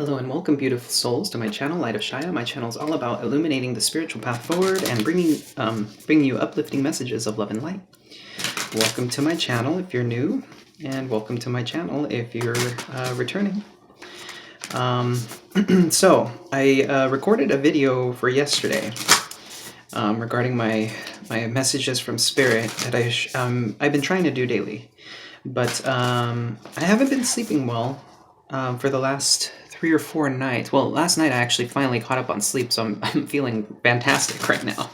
Hello and welcome, beautiful souls, to my channel, Light of Shaya. My channel is all about illuminating the spiritual path forward and bringing you uplifting messages of love and light. Welcome to my channel if you're new, and welcome to my channel if you're returning. So I recorded a video for yesterday regarding my messages from Spirit that I've been trying to do daily, but I haven't been sleeping well for the last 3 or 4 nights. Well, last night I actually finally caught up on sleep, so I'm feeling fantastic right now.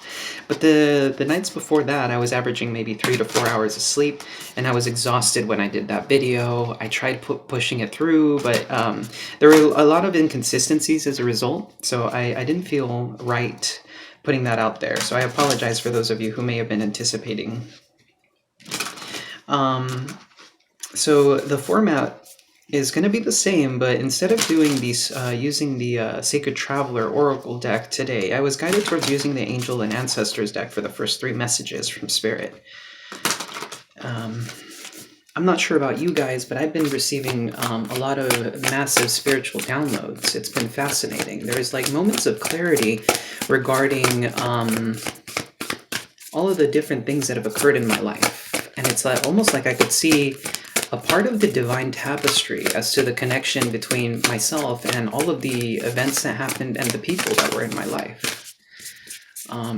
But the nights before that, I was averaging maybe 3 to 4 hours of sleep, and I was exhausted when I did that video. I tried pushing it through, but there were a lot of inconsistencies as a result, so I didn't feel right putting that out there. So I apologize for those of you who may have been anticipating. So the format is going to be the same, but instead of doing these, using the Sacred Traveler Oracle deck today, I was guided towards using the Angel and Ancestors deck for the first 3 messages from Spirit. I'm not sure about you guys, but I've been receiving a lot of massive spiritual downloads. It's been fascinating. There's like moments of clarity regarding all of the different things that have occurred in my life. And it's like, almost like I could see a part of the divine tapestry as to the connection between myself and all of the events that happened and the people that were in my life.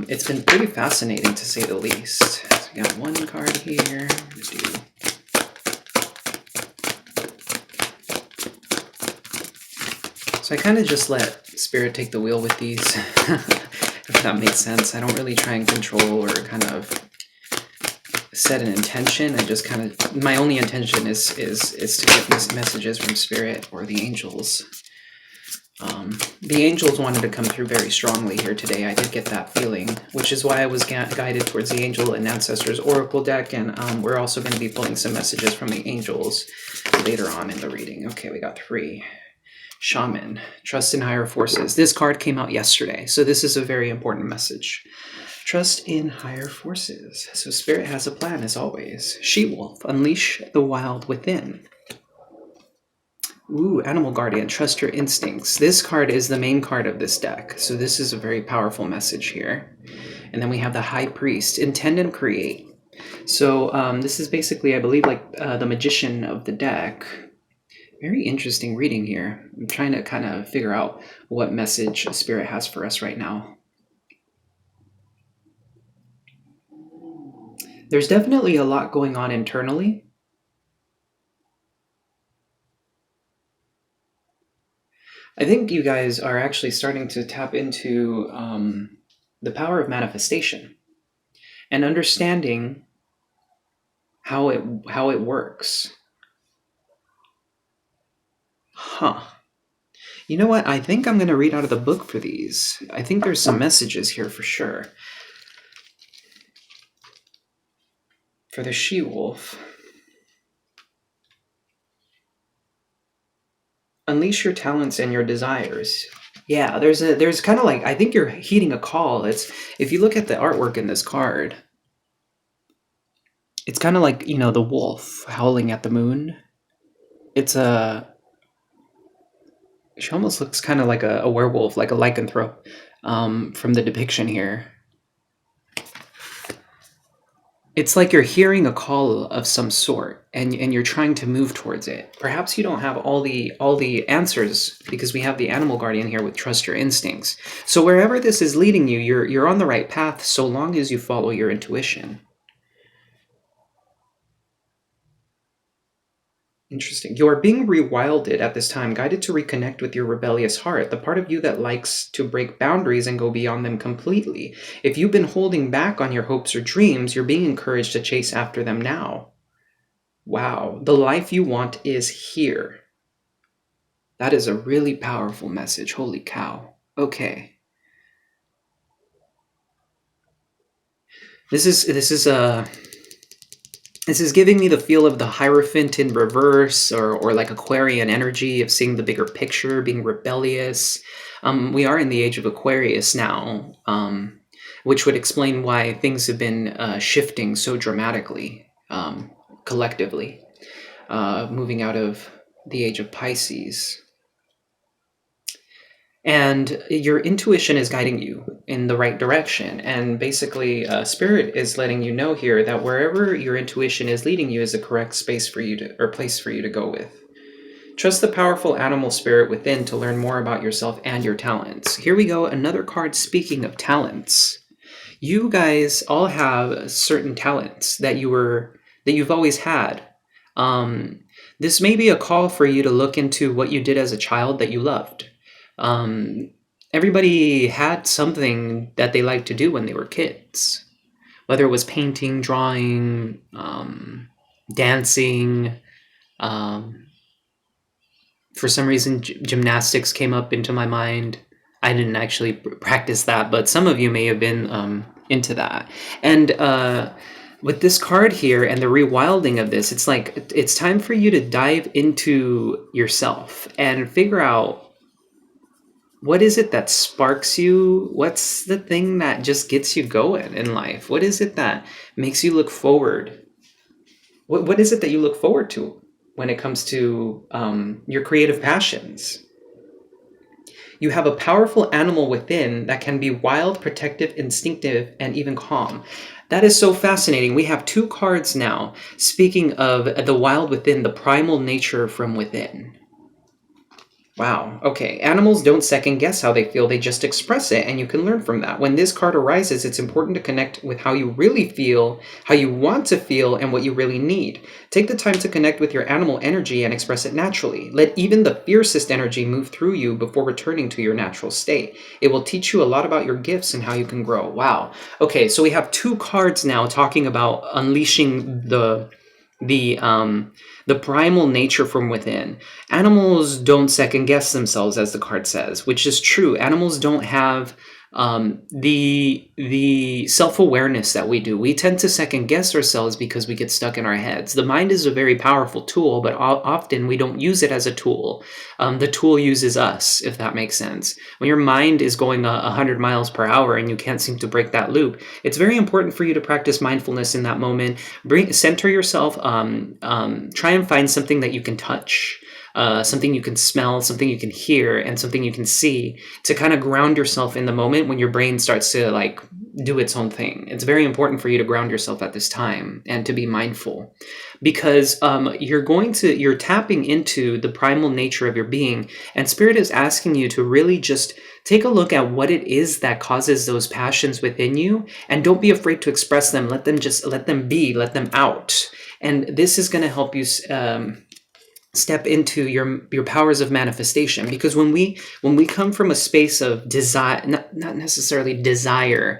It's been pretty fascinating, to say the least. So we got one card here. So I kind of just let Spirit take the wheel with these, if that makes sense. I don't really try and control or kind of set an intention. I just kind of, my only intention is to get these messages from Spirit or the angels. The angels wanted to come through very strongly here today. I did get that feeling, which is why I was guided towards the Angel and Ancestors Oracle deck, and we're also going to be pulling some messages from the angels later on in the reading. Okay, we got 3. Shaman, trust in higher forces. This card came out yesterday, so this is a very important message. Trust in higher forces. So Spirit has a plan, as always. She-wolf, unleash the wild within. Ooh, Animal Guardian, trust your instincts. This card is the main card of this deck, so this is a very powerful message here. And then we have the High Priest, intend and create. So this is basically, I believe, like the magician of the deck. Very interesting reading here. I'm trying to kind of figure out what message Spirit has for us right now. There's definitely a lot going on internally. I think you guys are actually starting to tap into the power of manifestation and understanding how it works. Huh. You know what? I think I'm going to read out of the book for these. I think there's some messages here for sure. For the she-wolf. Unleash your talents and your desires. Yeah, there's kind of like, I think you're heeding a call. It's, if you look at the artwork in this card, it's kind of like, you know, the wolf howling at the moon. It's she almost looks kind of like a werewolf, like a lycanthrope from the depiction here. It's like you're hearing a call of some sort, and you're trying to move towards it. Perhaps you don't have all the answers, because we have the Animal Guardian here with trust your instincts. So wherever this is leading you, you're on the right path, so long as you follow your intuition. Interesting. You are being rewilded at this time, guided to reconnect with your rebellious heart, the part of you that likes to break boundaries and go beyond them completely. If you've been holding back on your hopes or dreams, you're being encouraged to chase after them now. Wow, the life you want is here. That is a really powerful message. Holy cow. Okay. This is giving me the feel of the Hierophant in reverse, or like Aquarian energy of seeing the bigger picture, being rebellious. We are in the age of Aquarius now, which would explain why things have been shifting so dramatically, collectively, moving out of the age of Pisces. and your intuition is guiding you in the right direction. And basically, spirit is letting you know here that wherever your intuition is leading you is the correct space for you to, or place for you to go with. Trust the powerful animal spirit within to learn more about yourself and your talents. Here we go, another card speaking of talents. You guys all have certain talents that you've always had. This may be a call for you to look into what you did as a child that you loved. Everybody had something that they liked to do when they were kids, whether it was painting, drawing, dancing. For some reason, gymnastics came up into my mind. I didn't actually practice that, but some of you may have been into that. And with this card here and the rewilding of this, it's like it's time for you to dive into yourself and figure out what is it that sparks you? What's the thing that just gets you going in life? What is it that makes you look forward? What is it that you look forward to when it comes to your creative passions? You have a powerful animal within that can be wild, protective, instinctive, and even calm. That is so fascinating. We have 2 cards now speaking of the wild within, the primal nature from within. Wow. Okay. Animals don't second guess how they feel. They just express it, and you can learn from that. When this card arises, it's important to connect with how you really feel, how you want to feel, and what you really need. Take the time to connect with your animal energy and express it naturally. Let even the fiercest energy move through you before returning to your natural state. It will teach you a lot about your gifts and how you can grow. Wow. Okay. So we have 2 cards now talking about unleashing the primal nature from within. Animals don't second guess themselves, as the card says, which is true. Animals don't have the self-awareness that we do. We tend to second guess ourselves because we get stuck in our heads. The mind is a very powerful tool, but often we don't use it as a tool. The tool uses us, if that makes sense. When your mind is going 100 miles per hour and you can't seem to break that loop, it's very important for you to practice mindfulness in that moment. Center yourself. Try and find something that you can touch. Something you can smell, something you can hear, and something you can see to kind of ground yourself in the moment when your brain starts to like do its own thing. It's very important for you to ground yourself at this time and to be mindful, because you're tapping into the primal nature of your being, and Spirit is asking you to really just take a look at what it is that causes those passions within you, and don't be afraid to express them. Let them be, let them out. And this is going to help you step into your powers of manifestation, because when we come from a space of desire, not necessarily desire,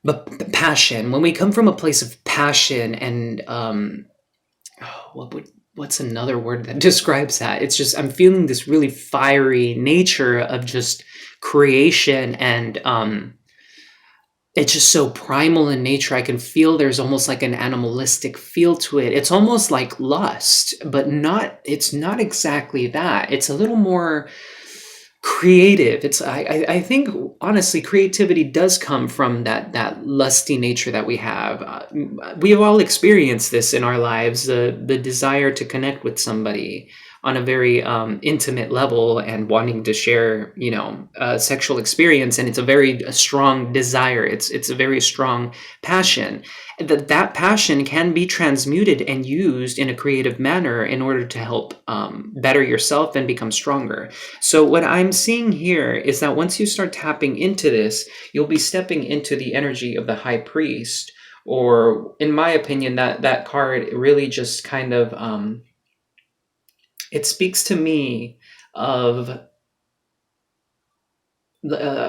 but passion, when we come from a place of passion and what's another word that describes that? It's just, I'm feeling this really fiery nature of just creation, and it's just so primal in nature. I can feel there's almost like an animalistic feel to it. It's almost like lust, but it's not exactly that. It's a little more creative. I think honestly, creativity does come from that lusty nature that we have. We have all experienced this in our lives, the desire to connect with somebody on a very intimate level and wanting to share, a sexual experience. And it's a very strong desire. It's a very strong passion. That passion can be transmuted and used in a creative manner in order to help better yourself and become stronger. So what I'm seeing here is that once you start tapping into this, you'll be stepping into the energy of the high priest, or in my opinion, that card really just kind of, it speaks to me of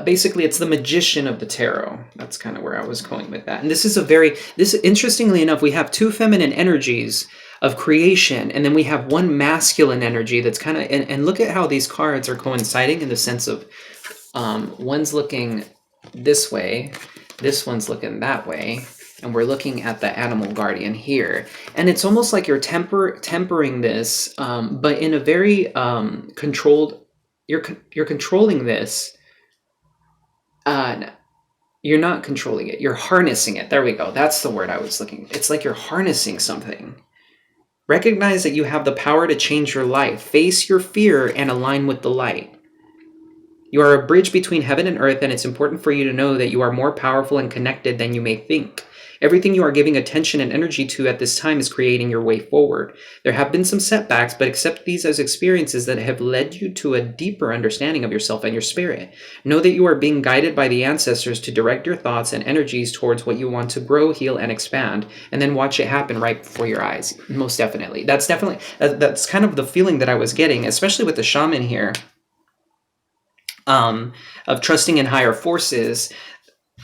basically it's the magician of the tarot. That's kind of where I was going with that. And interestingly enough, we have 2 feminine energies of creation, and then we have 1 masculine energy that's kind of, and look at how these cards are coinciding in the sense of one's looking this way, this one's looking that way, and we're looking at the animal guardian here. And it's almost like you're tempering this, but in a very controlled, you're controlling this. You're not controlling it. You're harnessing it. There we go. That's the word I was looking. It's like you're harnessing something. Recognize that you have the power to change your life. Face your fear and align with the light. You are a bridge between heaven and earth, and it's important for you to know that you are more powerful and connected than you may think. Everything you are giving attention and energy to at this time is creating your way forward. There have been some setbacks, but accept these as experiences that have led you to a deeper understanding of yourself and your spirit. Know that you are being guided by the ancestors to direct your thoughts and energies towards what you want to grow, heal, and expand, and then watch it happen right before your eyes. Most definitely. That's kind of the feeling that I was getting, especially with the shaman here, of trusting in higher forces.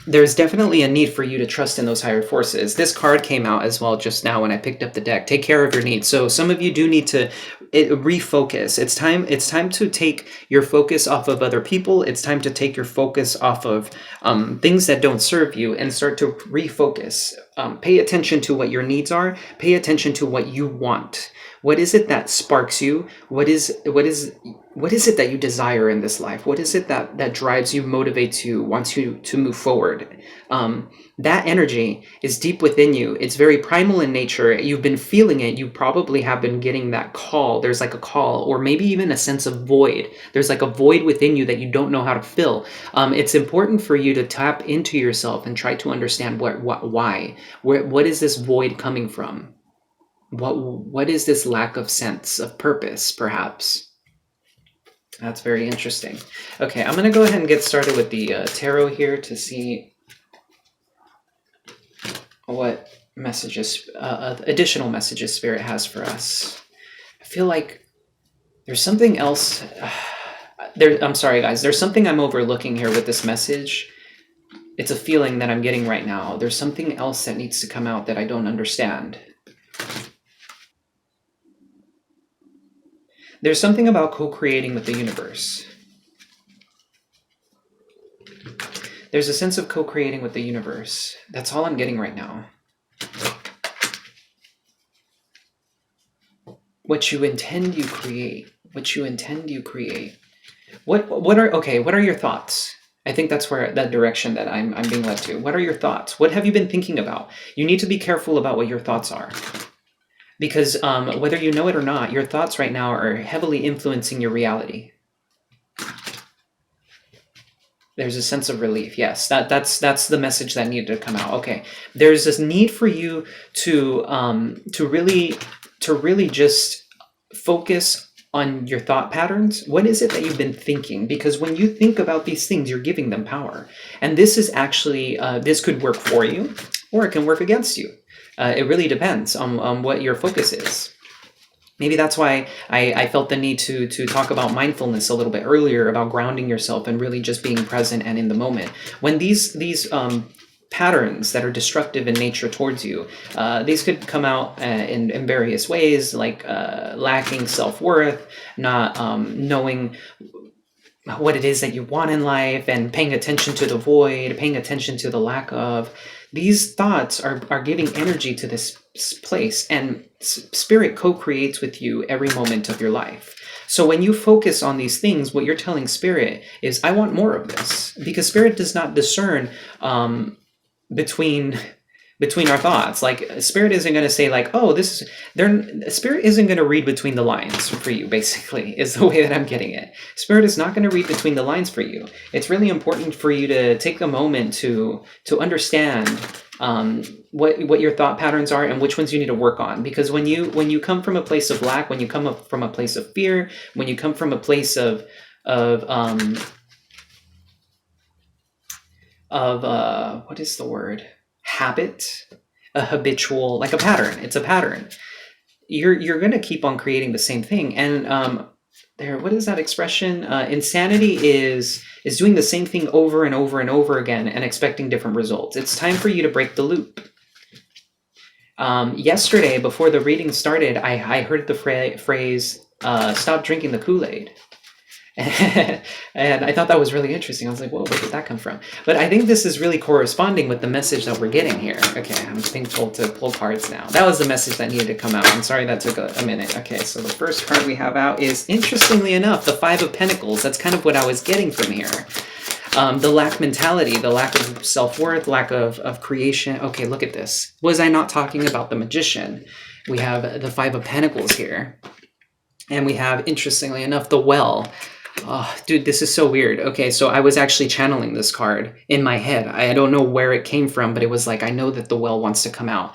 There's definitely a need for you to trust in those higher forces. This card came out as well just now when I picked up the deck. Take care of your needs. So some of you do need to refocus. It's time to take your focus off of other people. It's time to take your focus off of things that don't serve you and start to refocus. Pay attention to what your needs are. Pay attention to what you want. What is it that sparks you? What is it that you desire in this life? What is it that drives you, motivates you, wants you to move forward? That energy is deep within you. It's very primal in nature. You've been feeling it. You probably have been getting that call. There's like a call, or maybe even a sense of void. There's like a void within you that you don't know how to fill. It's important for you to tap into yourself and try to understand why. What is this void coming from? What is this lack of sense of purpose, perhaps? That's very interesting. Okay, I'm going to go ahead and get started with the tarot here to see what messages, additional messages Spirit has for us. I feel like there's something else. I'm sorry, guys. There's something I'm overlooking here with this message. It's a feeling that I'm getting right now. There's something else that needs to come out that I don't understand. There's something about co-creating with the universe. There's a sense of co-creating with the universe. That's all I'm getting right now. What you intend, you create. What you intend, you create. What are your thoughts? I think that's where that direction that I'm being led to. What are your thoughts? What have you been thinking about? You need to be careful about what your thoughts are. Because whether you know it or not, your thoughts right now are heavily influencing your reality. There's a sense of relief. Yes, that's the message that needed to come out. Okay, there's this need for you to really just focus on your thought patterns. What is it that you've been thinking? Because when you think about these things, you're giving them power. And this is actually, this could work for you, or it can work against you. It really depends on what your focus is. Maybe that's why I felt the need to talk about mindfulness a little bit earlier, about grounding yourself and really just being present and in the moment. When these patterns that are destructive in nature towards you, these could come out in various ways, like lacking self-worth, not knowing what it is that you want in life, and paying attention to the void, paying attention to the lack of. These thoughts are giving energy to this place, and Spirit co-creates with you every moment of your life. So when you focus on these things, what you're telling Spirit is, I want more of this, because Spirit does not discern between our thoughts. Like, Spirit isn't going to say like, oh, Spirit isn't going to read between the lines for you, basically, is the way that I'm getting it. Spirit is not going to read between the lines for you. It's really important for you to take a moment to understand what your thought patterns are and which ones you need to work on. Because when you come from a place of lack, when you come up from a place of fear, when you come from a place of what is the word? Habit, a habitual, like a pattern. It's a pattern. You're going to keep on creating the same thing. And what is that expression? Insanity is doing the same thing over and over and over again and expecting different results. It's time for you to break the loop. Yesterday, before the reading started, I heard the phrase, stop drinking the Kool-Aid. And I thought that was really interesting. I was like, whoa, where did that come from? But I think this is really corresponding with the message that we're getting here. Okay, I'm being told to pull cards now. That was the message that needed to come out. I'm sorry that took a minute. Okay, so the first card we have out is, interestingly enough, the Five of Pentacles. That's kind of what I was getting from here. The lack mentality, the lack of self-worth, lack of creation. Okay, look at this. Was I not talking about the Magician? We have the Five of Pentacles here. And we have, interestingly enough, the Well. Oh, dude, this is so weird. Okay, so I was actually channeling this card in my head. I don't know where it came from, but it was like, I know that the well wants to come out.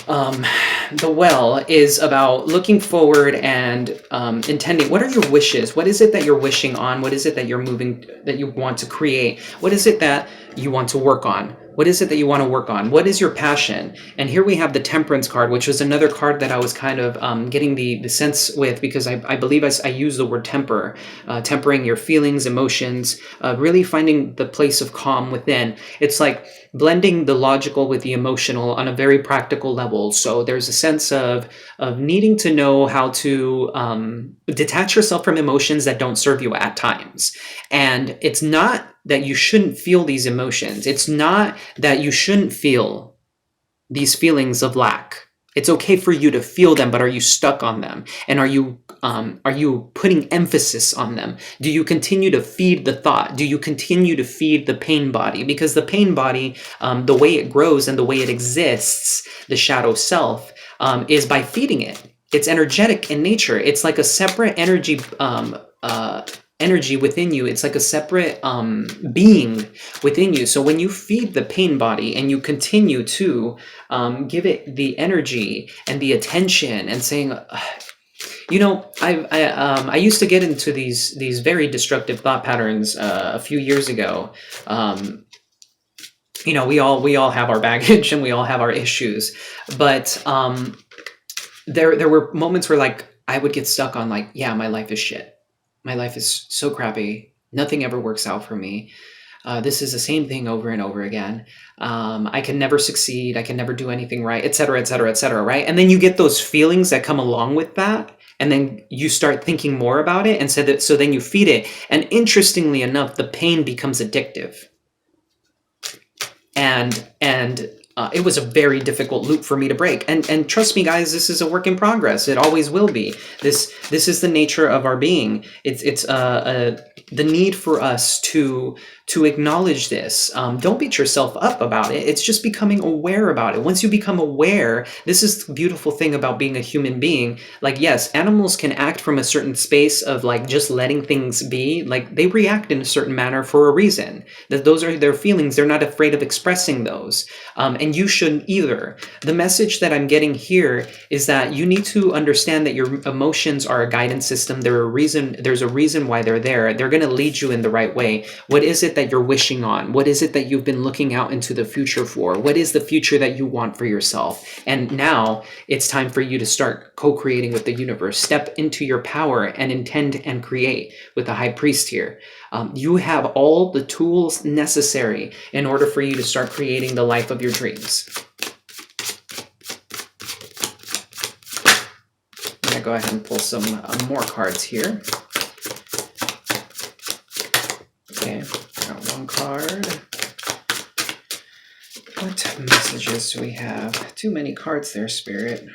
Um, the well is about looking forward and intending. What are your wishes? What is it that you're wishing on? What is it that you're moving, that you want to create? What is it that you want to work on? What is it that you want to work on? What is your passion? And here we have the Temperance card, which was another card that I was kind of getting the sense with, because I believe I use the word temper, tempering your feelings, emotions, really finding the place of calm within. It's like blending the logical with the emotional on a very practical level. So there's a sense of needing to know how to detach yourself from emotions that don't serve you at times. And it's not that you shouldn't feel these emotions. It's not that you shouldn't feel these feelings of lack. It's okay for you to feel them, but are you stuck on them? And are you putting emphasis on them? Do you continue to feed the thought? Do you continue to feed the pain body? Because the pain body, the way it grows and the way it exists, the shadow self, is by feeding it. It's energetic in nature. It's like a separate energy. Energy within you. It's like a separate being within you. So when you feed the pain body and you continue to give it the energy and the attention and saying, you know, I used to get into these very destructive thought patterns a few years ago. You know, we all have our baggage and we all have our issues, but there were moments where like I would get stuck on like, yeah, my life is shit. My life is so crappy. Nothing ever works out for me. This is the same thing over and over again. I can never succeed. I can never do anything right, et cetera, et cetera, et cetera, right? And then you get those feelings that come along with that. And then you start thinking more about it. And so then you feed it. And interestingly enough, the pain becomes addictive. And it was a very difficult loop for me to break. And trust me, guys, this is a work in progress. It always will be. This is the nature of our being. It's the need for us to acknowledge this. Don't beat yourself up about it. It's just becoming aware about it. Once you become aware, this is the beautiful thing about being a human being. Like, yes, animals can act from a certain space of like just letting things be. Like they react in a certain manner for a reason. That those are their feelings. They're not afraid of expressing those. And you shouldn't either. The message that I'm getting here is that you need to understand that your emotions are a guidance system. There's a reason why they're there. They're going to lead you in the right way. What is it that you're wishing on? What is it that you've been looking out into the future for? What is the future that you want for yourself? And now it's time for you to start co-creating with the universe. Step into your power and intend and create with the high priest here. You have all the tools necessary in order for you to start creating the life of your dreams. I'm going to go ahead and pull some more cards here. Okay, got one card. What messages do we have? Too many cards there, Spirit.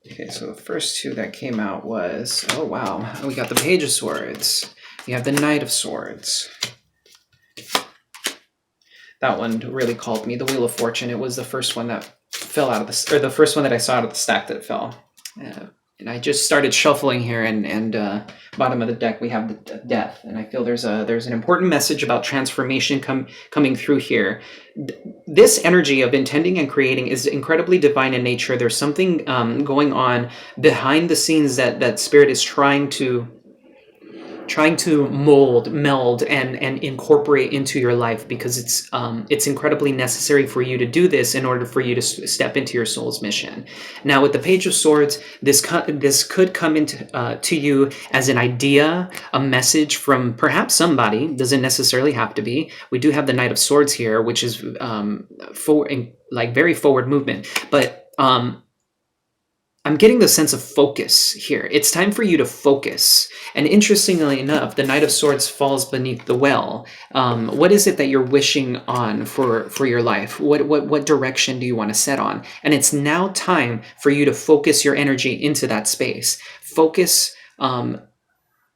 Okay, so the first two that came out was, oh wow, we got the Page of Swords. We have the Knight of Swords. That one really called me. The Wheel of Fortune. It was the first one that fell out of the, or the first one that I saw out of the stack that fell. And I just started shuffling here, and bottom of the deck we have the Death, and I feel there's an important message about transformation coming through here. This energy of intending and creating is incredibly divine in nature. There's something going on behind the scenes that Spirit is trying to mold, meld, and incorporate into your life, because it's incredibly necessary for you to do this in order for you to step into your soul's mission. Now, with the Page of Swords, this could come into to you as an idea, a message from perhaps somebody. Doesn't necessarily have to be. We do have the Knight of Swords here, which is very forward movement, but I'm getting the sense of focus here. It's time for you to focus. And interestingly enough, the Knight of Swords falls beneath the well. What is it that you're wishing on for your life? What direction do you want to set on? And it's now time for you to focus your energy into that space. Focus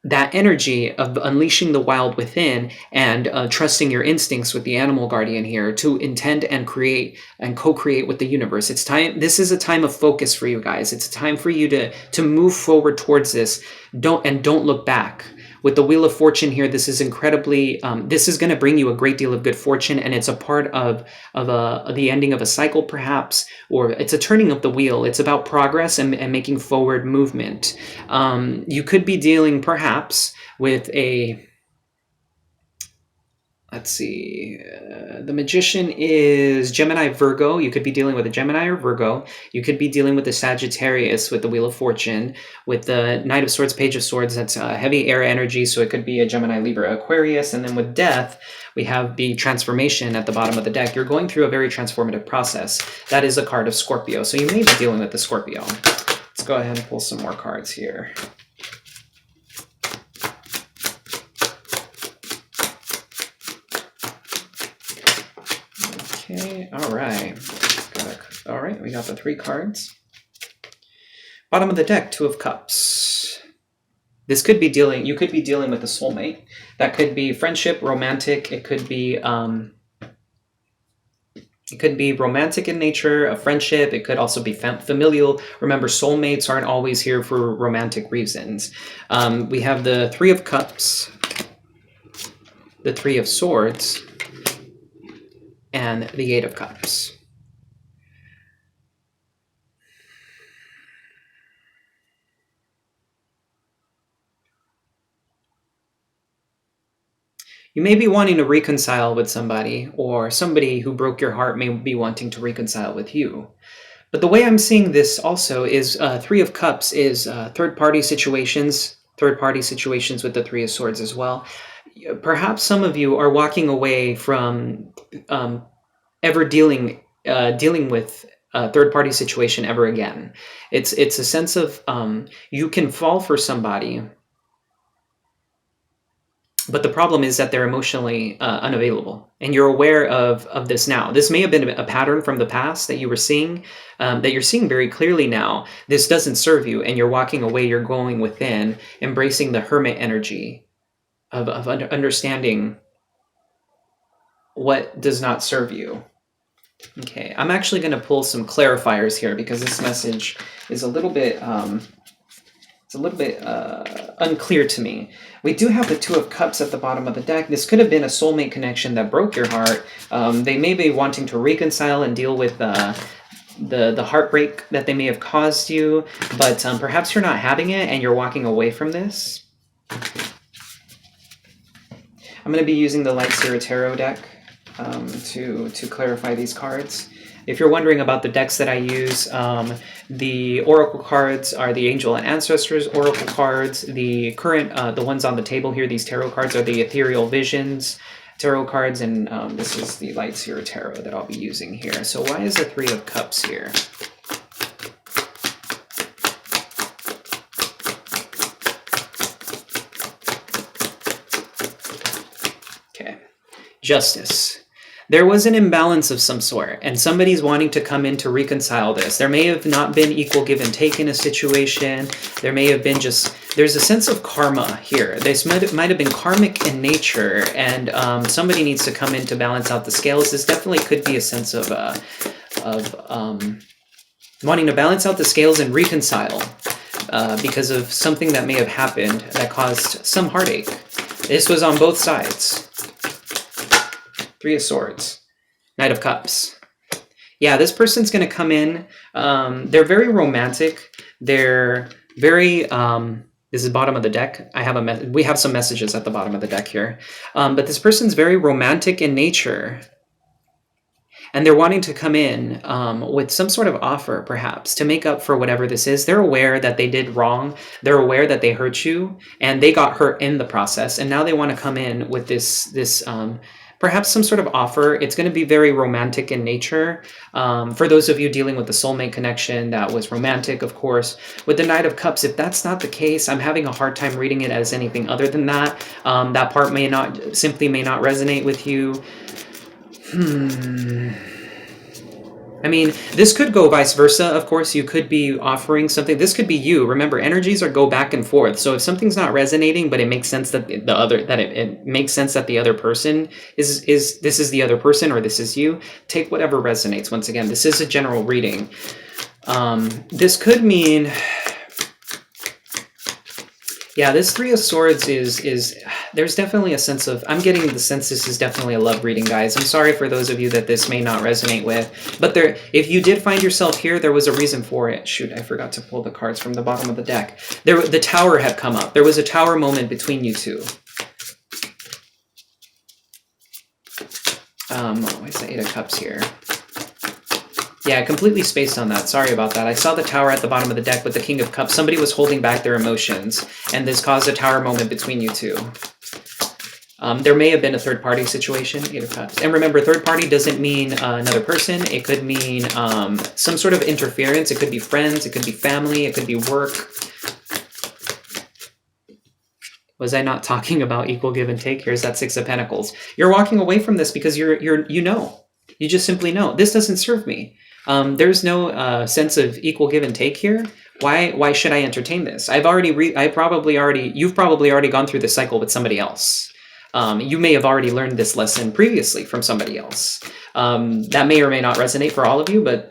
that energy of unleashing the wild within and trusting your instincts with the animal guardian here to intend and create and co-create with the universe. It's time. This is a time of focus for you guys. It's a time for you to move forward towards this. Don't look back. With the Wheel of Fortune here, this is incredibly, this is going to bring you a great deal of good fortune, and it's a part of the ending of a cycle, perhaps, or it's a turning of the wheel. It's about progress and making forward movement. You could be dealing, perhaps, with a, let's see, the Magician is Gemini, Virgo. You could be dealing with a Gemini or Virgo. You could be dealing with a Sagittarius with the Wheel of Fortune. With the Knight of Swords, Page of Swords, that's heavy air energy, so it could be a Gemini, Libra, Aquarius. And then with Death, we have the Transformation at the bottom of the deck. You're going through a very transformative process. That is a card of Scorpio, so you may be dealing with the Scorpio. Let's go ahead and pull some more cards here. Okay, all right. All right, we got the 3 cards. Bottom of the deck, 2 of Cups. This could be dealing, you could be dealing with a soulmate. That could be friendship, romantic. It could be romantic in nature, a friendship. It could also be familial. Remember, soulmates aren't always here for romantic reasons. We have the 3 of Cups, the 3 of Swords, and the 8 of Cups. You may be wanting to reconcile with somebody, or somebody who broke your heart may be wanting to reconcile with you. But the way I'm seeing this also is 3 of Cups is third-party situations with the 3 of Swords as well. Perhaps some of you are walking away from ever dealing with a third-party situation ever again. It's a sense of you can fall for somebody, but the problem is that they're emotionally unavailable, and you're aware of this now. This may have been a pattern from the past that you were seeing, that you're seeing very clearly now. This doesn't serve you, and you're walking away. You're going within, embracing the hermit energy of understanding what does not serve you. Okay, I'm actually going to pull some clarifiers here because this message is a little bit unclear to me. We do have the 2 of Cups at the bottom of the deck. This could have been a soulmate connection that broke your heart. They may be wanting to reconcile and deal with the heartbreak that they may have caused you, but perhaps you're not having it and you're walking away from this. I'm going to be using the Light Seer Tarot deck to clarify these cards. If you're wondering about the decks that I use, the Oracle cards are the Angel and Ancestors Oracle cards. The current, the ones on the table here, these tarot cards are the Ethereal Visions tarot cards, and this is the Light Seer Tarot that I'll be using here. So why is the 3 of Cups here? Okay, Justice. There was an imbalance of some sort, and somebody's wanting to come in to reconcile this. There may have not been equal give and take in a situation. There may have been there's a sense of karma here. This might have been karmic in nature, and somebody needs to come in to balance out the scales. This definitely could be a sense of wanting to balance out the scales and reconcile because of something that may have happened that caused some heartache. This was on both sides. 3 of Swords, Knight of Cups. Yeah, this person's going to come in. They're very romantic. They're very. This is bottom of the deck. We have some messages at the bottom of the deck here, but this person's very romantic in nature, and they're wanting to come in with some sort of offer, perhaps, to make up for whatever this is. They're aware that they did wrong. They're aware that they hurt you, and they got hurt in the process, and now they want to come in with this. Perhaps some sort of offer. It's going to be very romantic in nature. For those of you dealing with the soulmate connection, that was romantic, of course. With the Knight of Cups, if that's not the case, I'm having a hard time reading it as anything other than that. That part may not I mean, this could go vice versa. Of course, you could be offering something. This could be you. Remember, energies are go back and forth. So if something's not resonating, but it makes sense that it makes sense that the other person is this is the other person or this is you. Take whatever resonates. Once again, this is a general reading. This could mean. Yeah, this Three of Swords is there's definitely a sense of, I'm getting the sense this is definitely a love reading, guys. I'm sorry for those of you that this may not resonate with, but there, if you did find yourself here, there was a reason for it. Shoot, I forgot to pull the cards from the bottom of the deck. The Tower had come up. There was a Tower moment between you two. Where's the Eight of Cups here? Yeah, I completely spaced on that. Sorry about that. I saw the Tower at the bottom of the deck with the King of Cups. Somebody was holding back their emotions, and this caused a Tower moment between you two. There may have been a third-party situation, Eight of Cups. And remember, third-party doesn't mean another person. It could mean some sort of interference. It could be friends. It could be family. It could be work. Was I not talking about equal give and take? Here's that Six of Pentacles. You're walking away from this because you know. You just simply know. This doesn't serve me. There's no sense of equal give and take here. Why should I entertain this? You've probably already gone through this cycle with somebody else. You may have already learned this lesson previously from somebody else. That may or may not resonate for all of you, but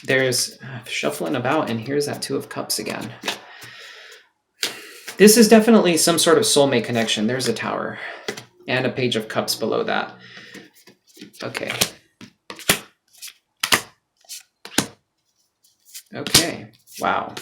there's shuffling about, and here's that Two of Cups again. This is definitely some sort of soulmate connection. There's a Tower and a Page of Cups below that. Okay. Okay. Wow.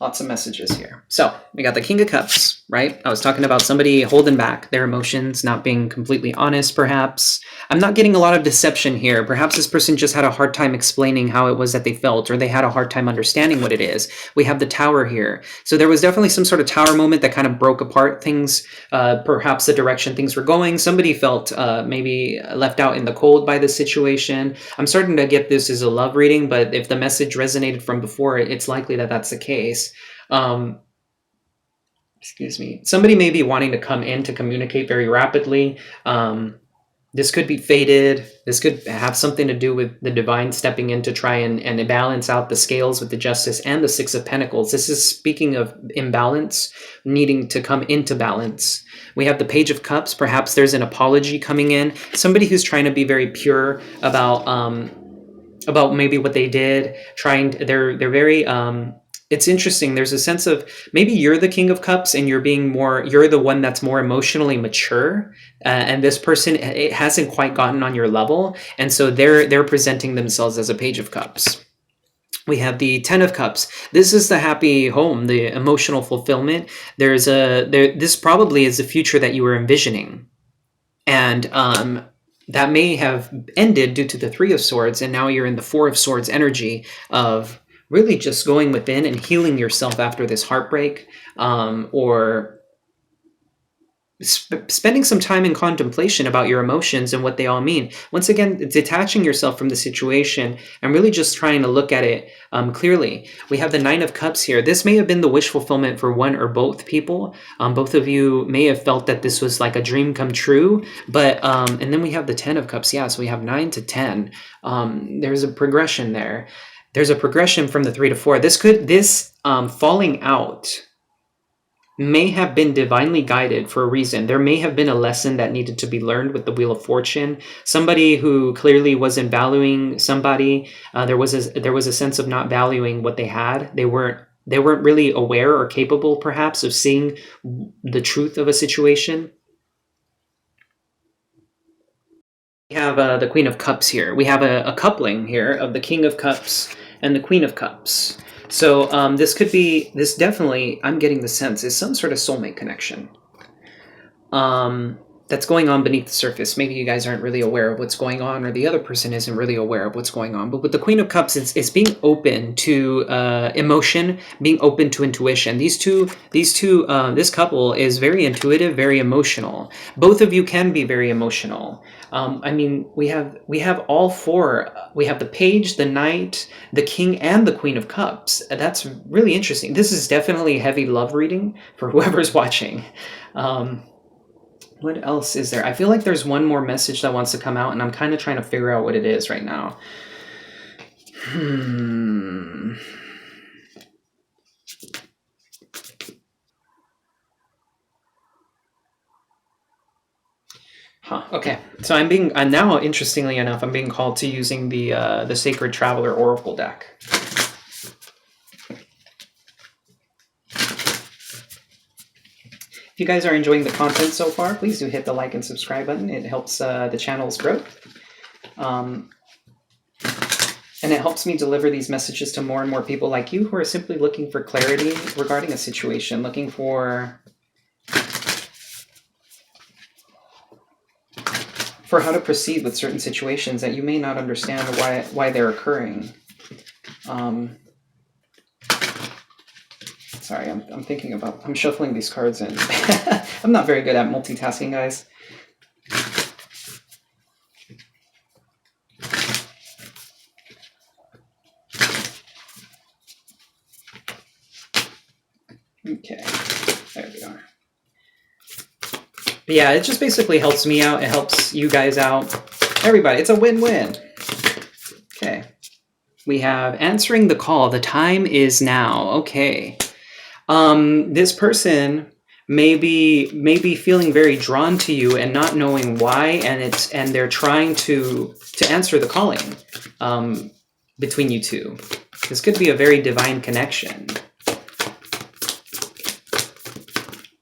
Lots of messages here. So we got the King of Cups, right? I was talking about somebody holding back their emotions, not being completely honest, perhaps. I'm not getting a lot of deception here. Perhaps this person just had a hard time explaining how it was that they felt, or they had a hard time understanding what it is. We have the Tower here. So there was definitely some sort of Tower moment that kind of broke apart things, perhaps the direction things were going. Somebody felt maybe left out in the cold by this situation. I'm starting to get this as a love reading, but if the message resonated from before, it's likely that that's the case. Excuse me. Somebody may be wanting to come in to communicate very rapidly. This could be fated. This could have something to do with the divine stepping in to try and balance out the scales with the Justice and the Six of Pentacles. This is speaking of imbalance, needing to come into balance. We have the Page of Cups. Perhaps there's an apology coming in. Somebody who's trying to be very pure about maybe what they did. They're very it's interesting. There's a sense of maybe you're the King of Cups and you're the one that's more emotionally mature, and this person, it hasn't quite gotten on your level, and so they're presenting themselves as a Page of Cups. We have the Ten of Cups. This is the happy home, the emotional fulfillment. This probably is the future that you were envisioning, and that may have ended due to the Three of Swords, and now you're in the Four of Swords energy of really just going within and healing yourself after this heartbreak, or spending some time in contemplation about your emotions and what they all mean. Once again, detaching yourself from the situation and really just trying to look at it clearly. We have the Nine of Cups here. This may have been the wish fulfillment for one or both people. Both of you may have felt that this was like a dream come true, but and then we have the Ten of Cups. Yeah, so we have 9 to 10. There's a progression there. There's a progression from the 3 to 4. This falling out may have been divinely guided for a reason. There may have been a lesson that needed to be learned with the Wheel of Fortune. Somebody who clearly wasn't valuing somebody. There was a sense of not valuing what they had. They weren't really aware or capable, perhaps, of seeing the truth of a situation. We have the Queen of Cups here. We have a coupling here of the King of Cups and the Queen of Cups. So this definitely, I'm getting the sense, is some sort of soulmate connection that's going on beneath the surface. Maybe you guys aren't really aware of what's going on, or the other person isn't really aware of what's going on. But with the Queen of Cups, it's being open to emotion, being open to intuition. This couple is very intuitive, very emotional. Both of you can be very emotional. I mean, we have all four. We have the Page, the Knight, the King, and the Queen of Cups. That's really interesting. This is definitely a heavy love reading for whoever's watching. What else is there? I feel like there's one more message that wants to come out, and I'm kind of trying to figure out what it is right now. Huh. Okay. So I'm now, interestingly enough, I'm being called to using the Sacred Traveler Oracle deck. If you guys are enjoying the content so far, please do hit the like and subscribe button. It helps the channel's growth. And it helps me deliver these messages to more and more people like you who are simply looking for clarity regarding a situation, looking for how to proceed with certain situations that you may not understand why they're occurring. Sorry, I'm shuffling these cards in. I'm not very good at multitasking, guys. Okay, there we are. But yeah, it just basically helps me out. It helps you guys out. Everybody, it's a win-win. Okay. We have answering the call. The time is now. Okay. This person may be feeling very drawn to you and not knowing why, and they're trying to answer the calling between you two. This could be a very divine connection.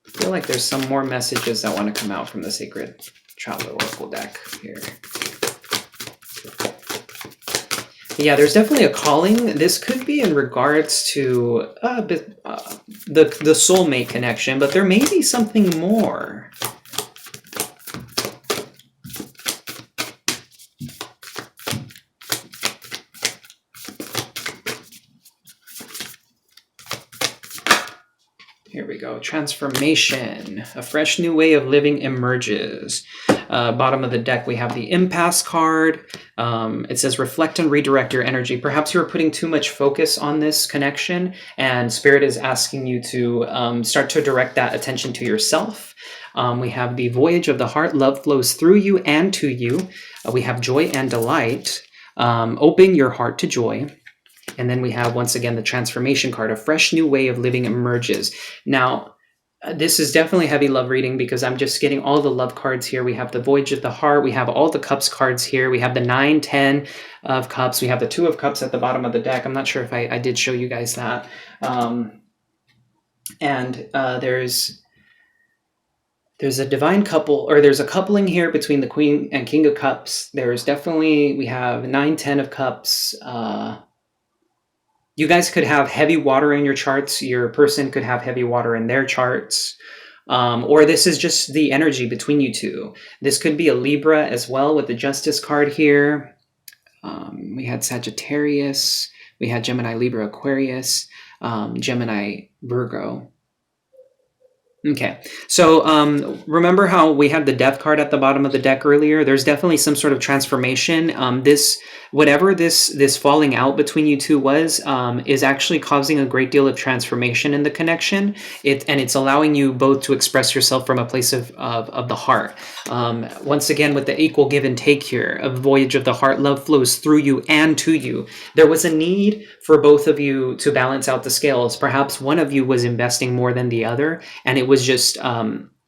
I feel like there's some more messages that want to come out from the Sacred Traveler Oracle deck here. Yeah, there's definitely a calling. This could be in regards to the soulmate connection, but there may be something more. Here we go. Transformation. A fresh new way of living emerges. Bottom of the deck, we have the impasse card. It says reflect and redirect your energy. Perhaps you're putting too much focus on this connection, and Spirit is asking you to start to direct that attention to yourself. We have the voyage of the heart. Love flows through you and to you. We have joy and delight. Open your heart to joy. And then we have, once again, the transformation card. A fresh new way of living emerges. Now, this is definitely heavy love reading because I'm just getting all the love cards here. We have the Voyage of the Heart. We have all the Cups cards here. We have the 9, 10 of Cups. We have the 2 of Cups at the bottom of the deck. I'm not sure if I did show you guys that. There's a divine couple, or there's a coupling here between the Queen and King of Cups. We have 9, 10 of Cups. You guys could have heavy water in your charts. Your person could have heavy water in their charts. Or this is just the energy between you two. This could be a Libra as well with the Justice card here. We had Sagittarius. We had Gemini, Libra, Aquarius, Gemini, Virgo. Okay, so remember how we had the Death card at the bottom of the deck earlier? There's definitely some sort of transformation. Whatever this falling out between you two was, is actually causing a great deal of transformation in the connection. It's allowing you both to express yourself from a place of the heart. Once again, with the equal give and take here, a voyage of the heart, love flows through you and to you. There was a need for both of you to balance out the scales. Perhaps one of you was investing more than the other, and it was just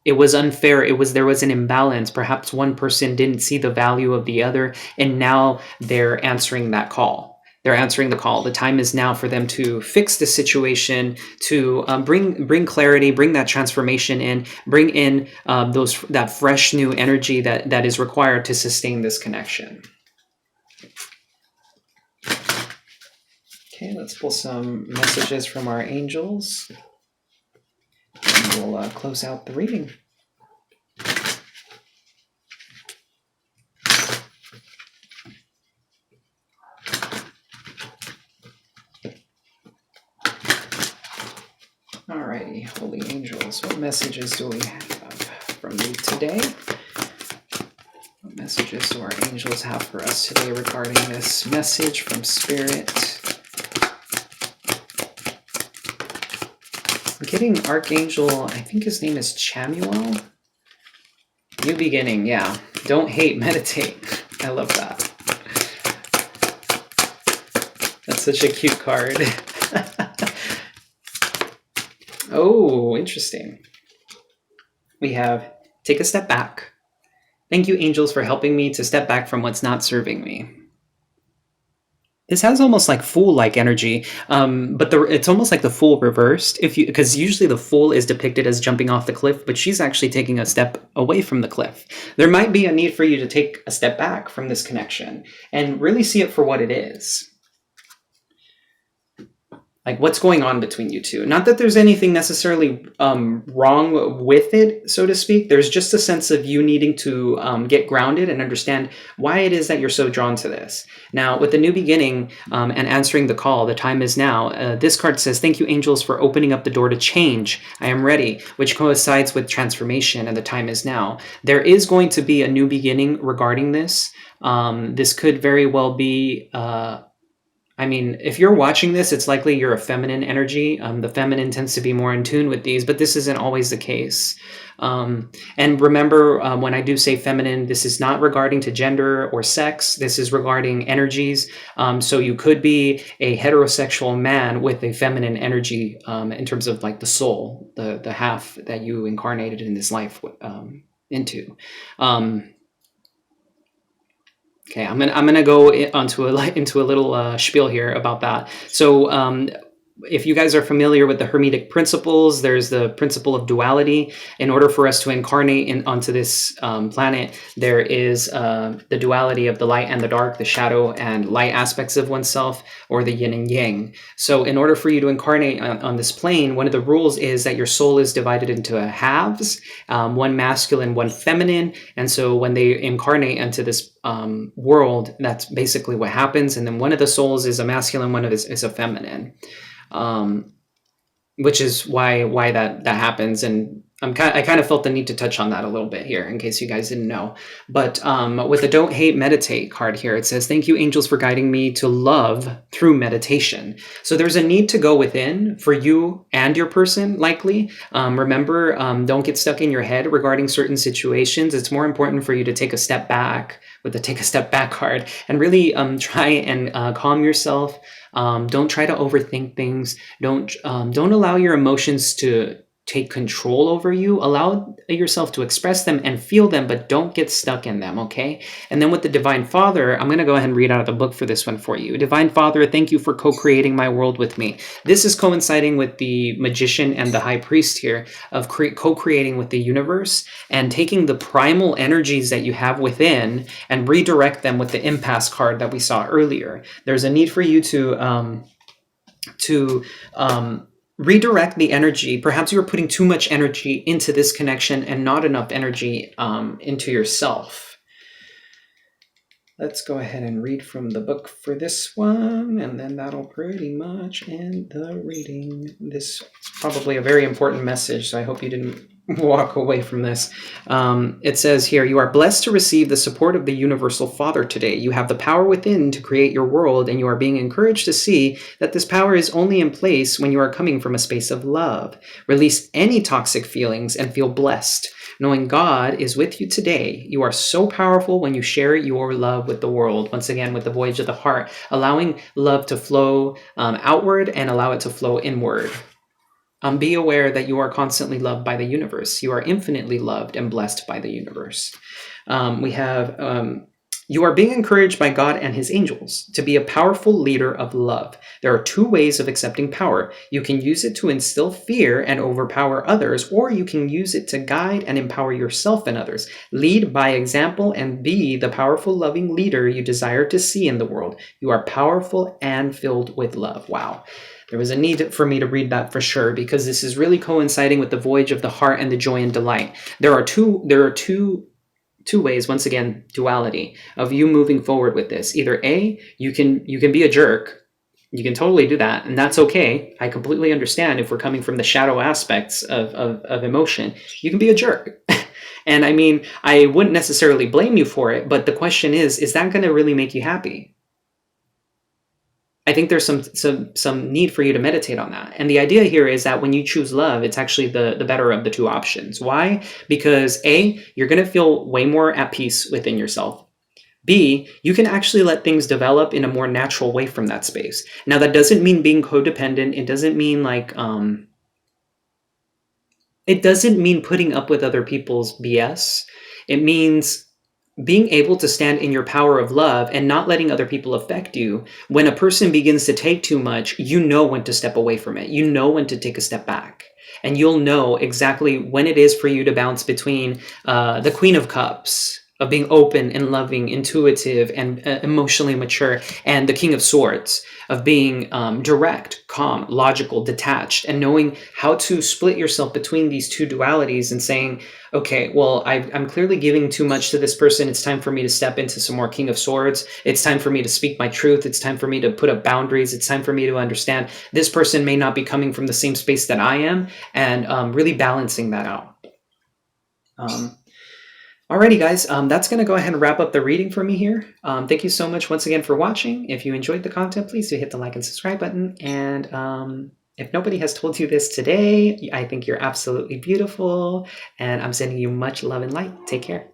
it was unfair. There was an imbalance. Perhaps one person didn't see the value of the other, and now they're answering that call. They're answering the call. The time is now for them to fix the situation, to bring clarity, bring that transformation in, bring in that fresh new energy that is required to sustain this connection. Okay, let's pull some messages from our angels. And we'll close out the reading. Alrighty, holy angels, what messages do we have from you today? What messages do our angels have for us today regarding this message from Spirit? I'm getting Archangel, I think his name is Chamuel. New beginning, yeah. Don't hate, meditate. I love that. That's such a cute card. Oh, interesting. We have take a step back. Thank you, angels, for helping me to step back from what's not serving me. This has almost like fool-like energy, but it's almost like the fool reversed. Because usually the fool is depicted as jumping off the cliff, but she's actually taking a step away from the cliff. There might be a need for you to take a step back from this connection and really see it for what it is. Like what's going on between you two. Not that there's anything necessarily wrong with it, so to speak. There's just a sense of you needing to get grounded and understand why it is that you're so drawn to this. Now, with the new beginning and answering the call, the time is now. This card says, thank you, angels, for opening up the door to change. I am ready, which coincides with transformation, and the time is now. There is going to be a new beginning regarding this. This could very well be... I mean, if you're watching this, it's likely you're a feminine energy. The feminine tends to be more in tune with these, but this isn't always the case. And remember, when I do say feminine, this is not regarding to gender or sex. This is regarding energies. So you could be a heterosexual man with a feminine energy in terms of like the soul, the half that you incarnated in this life into. Okay, I'm gonna go into a little spiel here about that. So if you guys are familiar with the Hermetic principles, there's the principle of duality. In order for us to incarnate onto this planet, there is the duality of the light and the dark, the shadow and light aspects of oneself, or the yin and yang. So in order for you to incarnate on this plane, one of the rules is that your soul is divided into halves, one masculine, one feminine. And so when they incarnate into this world, that's basically what happens. And then one of the souls is a masculine, one of it is a feminine. Which is why that happens, and I kind of felt the need to touch on that a little bit here in case you guys didn't know. But with the don't hate, meditate card here, it says, thank you, angels, for guiding me to love through meditation. So there's a need to go within for you and your person, likely. Remember, don't get stuck in your head regarding certain situations. It's more important for you to take a step back with the take a step back card and really try and calm yourself. Don't try to overthink things. Don't allow your emotions to take control over you. Allow yourself to express them and feel them, but don't get stuck in them, okay? And then with the Divine Father, I'm going to go ahead and read out of the book for this one for you. Divine Father, thank you for co-creating my world with me. This is coinciding with the Magician and the High Priest here of co-creating with the universe and taking the primal energies that you have within and redirect them with the impasse card that we saw earlier. There's a need for you to redirect the energy. Perhaps you were putting too much energy into this connection and not enough energy into yourself. Let's go ahead and read from the book for this one, and then that'll pretty much end the reading. This is probably a very important message, so I hope you didn't walk away from this. It says here, you are blessed to receive the support of the Universal Father today. You have the power within to create your world, and you are being encouraged to see that this power is only in place when you are coming from a space of love. Release any toxic feelings and feel blessed. Knowing God is with you today, you are so powerful when you share your love with the world. Once again, with the voyage of the heart, allowing love to flow outward and allow it to flow inward. Be aware that you are constantly loved by the universe. You are infinitely loved and blessed by the universe. We have... You are being encouraged by God and his angels to be a powerful leader of love. There are two ways of accepting power. You can use it to instill fear and overpower others, or you can use it to guide and empower yourself and others. Lead by example and be the powerful, loving leader you desire to see in the world. You are powerful and filled with love. Wow. There was a need for me to read that for sure, because this is really coinciding with the voyage of the heart and the joy and delight. There are two ways, once again, duality of you moving forward with this. Either A, you can be a jerk. You can totally do that, and that's okay. I completely understand if we're coming from the shadow aspects of emotion. You can be a jerk. And I mean, I wouldn't necessarily blame you for it, but the question is that going to really make you happy? I think there's some need for you to meditate on that. And the idea here is that when you choose love, it's actually the better of the two options. Why? Because A, you're going to feel way more at peace within yourself. B, you can actually let things develop in a more natural way from that space. Now, that doesn't mean being codependent. It doesn't mean like it doesn't mean putting up with other people's BS. It means being able to stand in your power of love and not letting other people affect you. When a person begins to take too much, you know when to step away from it. You know when to take a step back. And you'll know exactly when it is for you to bounce between the Queen of Cups, of being open and loving, intuitive and emotionally mature, and the King of Swords, of being direct, calm, logical, detached, and knowing how to split yourself between these two dualities and saying, okay, well, I'm clearly giving too much to this person. It's time for me to step into some more King of Swords. It's time for me to speak my truth. It's time for me to put up boundaries. It's time for me to understand this person may not be coming from the same space that I am, and really balancing that out. Alrighty, guys, that's going to go ahead and wrap up the reading for me here. Thank you so much once again for watching. If you enjoyed the content, please do hit the like and subscribe button. And if nobody has told you this today, I think you're absolutely beautiful. And I'm sending you much love and light. Take care.